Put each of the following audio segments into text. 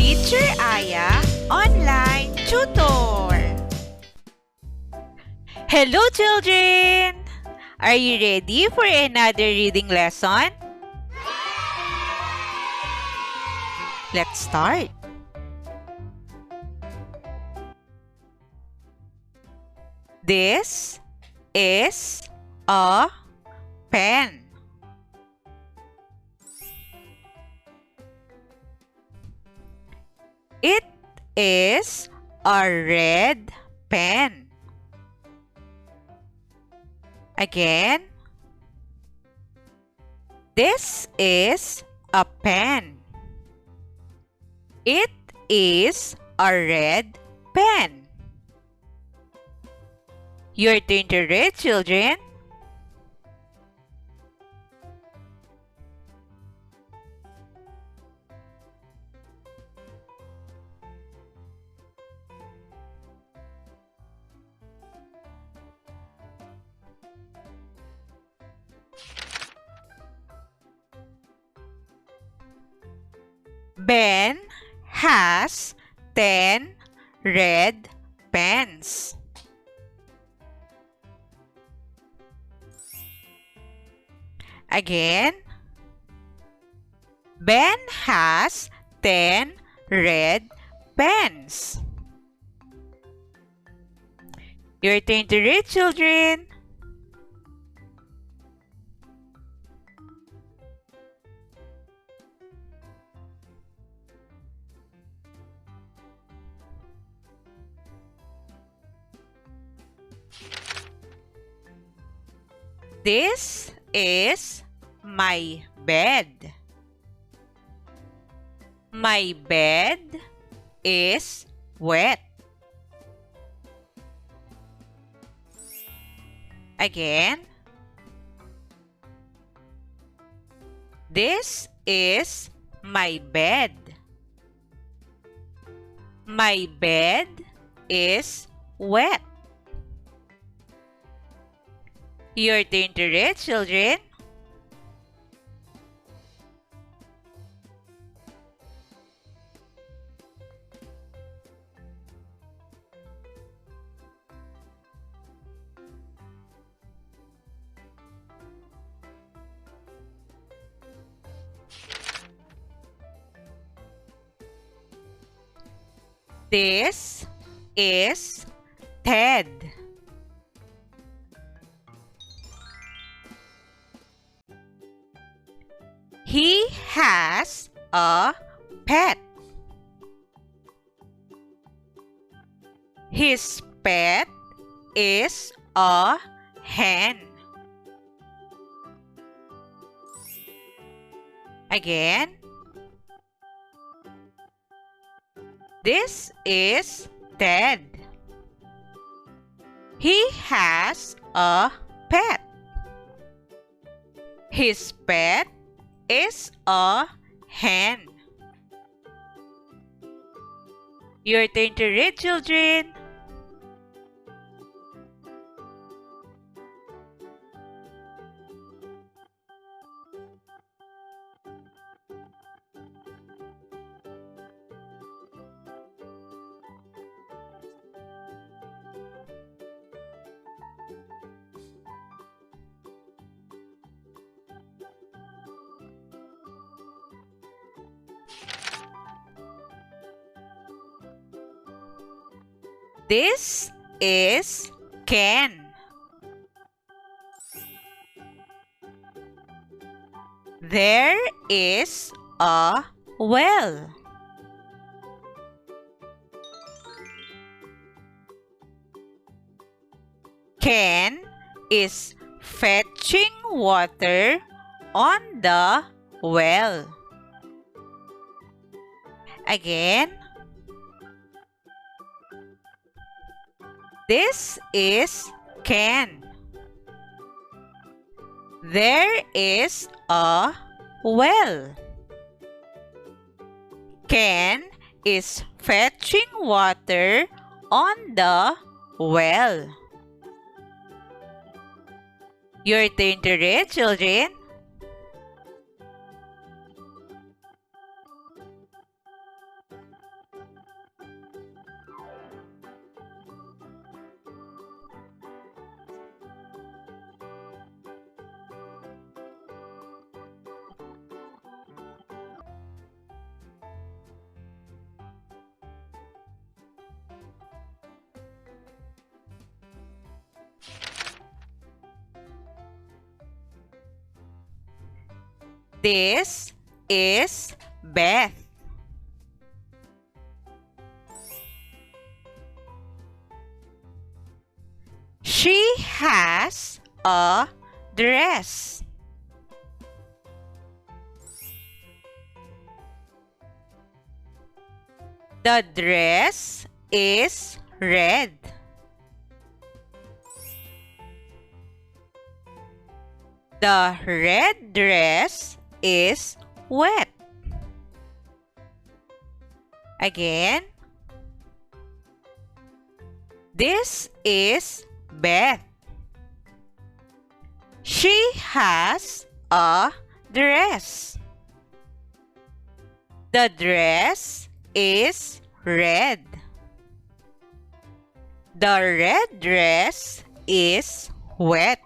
Teacher Aya Online Tutor. Hello children! Are you ready for another reading lesson? Let's start. This is a pen. It is a red pen. Again, this is a pen. It is a red pen. Your turn to read, children. Ben has 10 red pens. Again, Ben has 10 red pens. Your turn to read, children. This is my bed. My bed is wet. Again, this is my bed. My bed is wet. Your turn to read, children. This is Ted. He has a pet. His pet is a hen. Again, this is Ted. He has a pet. His pet is a hen. Your turn to read, children. This is Ken. There is a well. Ken is fetching water on the well. Again, this is Ken. There is a well. Ken is fetching water on the well. Your turn to read, children. This is Beth. She has a dress. The dress is red. The red dress is wet. Again. This is Beth. She has a dress. The dress is red. The red dress is wet.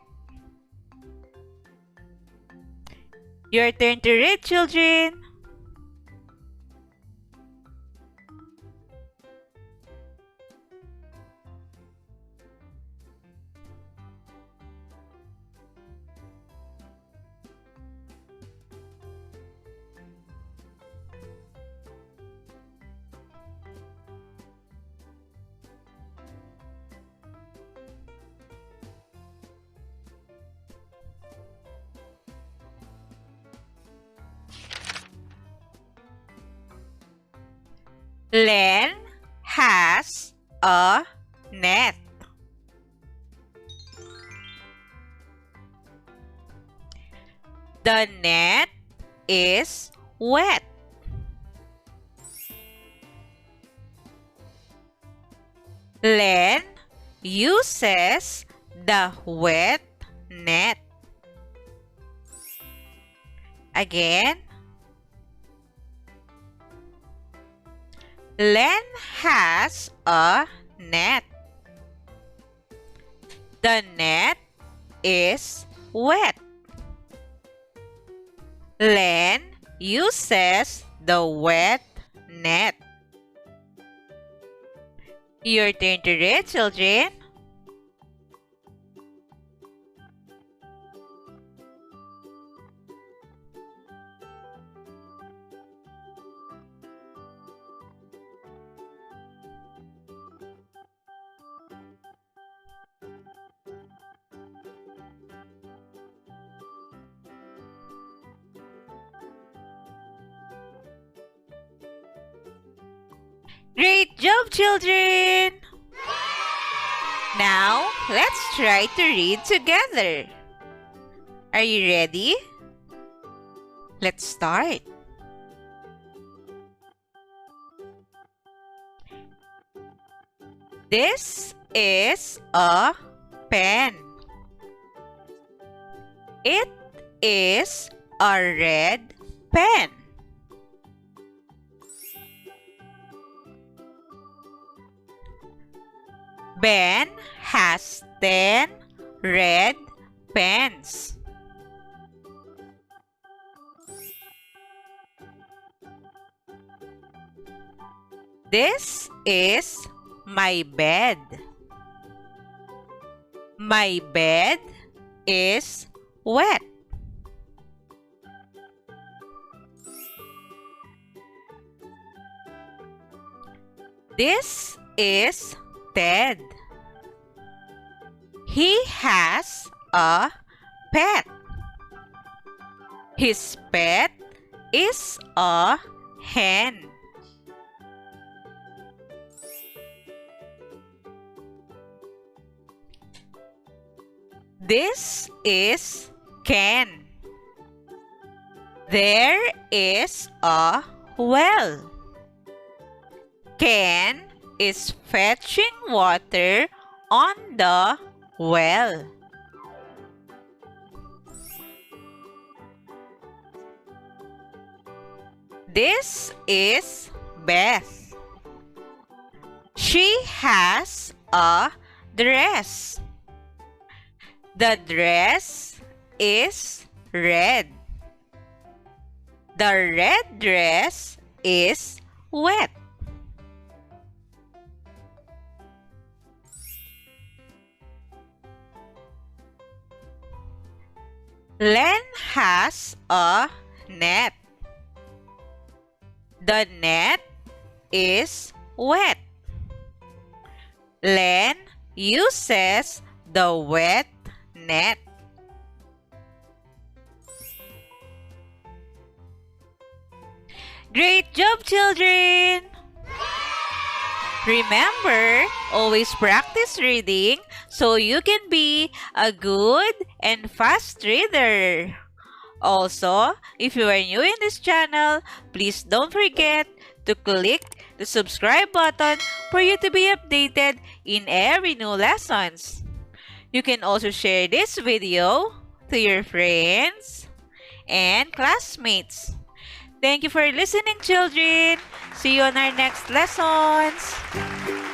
Your turn to read, children. Len has a net. The net is wet. Len uses the wet net. Again. Len has a net. The net is wet. Len uses the wet net. Your turn to read, children. Great job, children! Now, let's try to read together. Are you ready? Let's start. This is a pen. It is a red pen. Ben has 10 red pens. This is my bed. My bed is wet. This is Ted. He has a pet. His pet is a hen. This is Ken. There is a well. Ken is fetching water on the well. This is Beth. She has a dress. The dress is red. The red dress is wet. Len has a net. The net is wet. Len uses the wet net. Great job, children! Remember, always practice reading so you can be a good and fast reader. Also, if you are new in this channel, please don't forget to click the subscribe button for you to be updated in every new lessons. You can also share this video to your friends and classmates. Thank you for listening, children. See you on our next lessons.